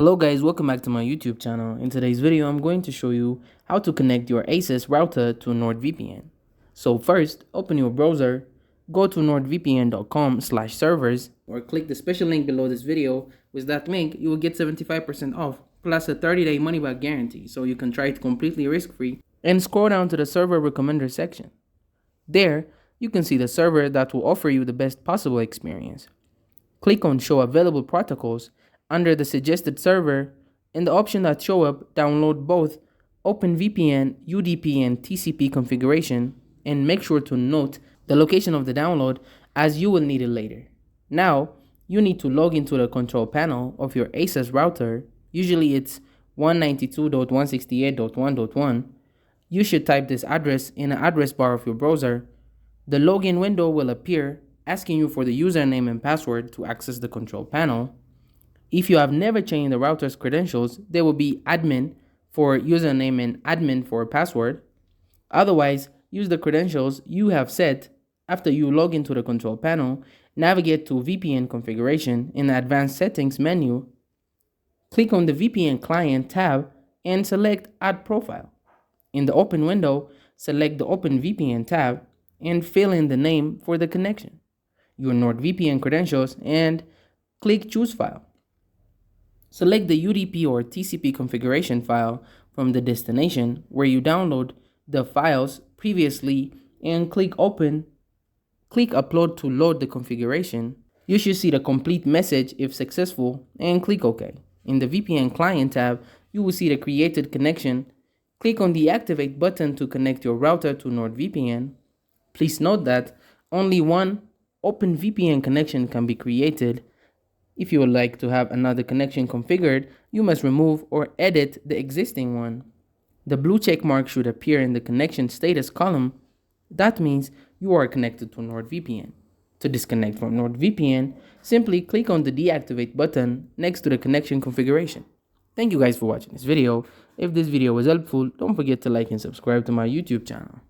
Hello guys, welcome back to my YouTube channel. In today's video, I'm going to show you how to connect your Asus router to NordVPN. So first, open your browser, go to nordvpn.com/servers or click the special link below this video. With that link, you will get 75% off plus a 30-day money-back guarantee so you can try it completely risk-free, and scroll down to the server recommender section. There, you can see the server that will offer you the best possible experience. Click on Show Available Protocols. Under the suggested server, in the option that show up, download both OpenVPN, UDP, and TCP configuration, and make sure to note the location of the download as you will need it later. Now, you need to log into the control panel of your Asus router. Usually it's 192.168.1.1. You should type this address in the address bar of your browser. The login window will appear, asking you for the username and password to access the control panel. If you have never changed the router's credentials, there will be admin for username and admin for password. Otherwise, use the credentials you have set. After you log into the control panel, navigate to VPN configuration in the advanced settings menu. Click on the VPN client tab and select Add Profile. In the open window, select the Open VPN tab and fill in the name for the connection, your NordVPN credentials, and click Choose File. Select the UDP or TCP configuration file from the destination where you download the files previously and click Open. Click Upload to load the configuration. You should see the complete message if successful and click OK. In the VPN client tab, you will see the created connection. Click on the Activate button to connect your router to NordVPN. Please note that only one OpenVPN connection can be created. If you would like to have another connection configured, you must remove or edit the existing one. The blue check mark should appear in the connection status column. That means you are connected to NordVPN. To disconnect from NordVPN, simply click on the Deactivate button next to the connection configuration. Thank you guys for watching this video. If this video was helpful, don't forget to like and subscribe to my YouTube channel.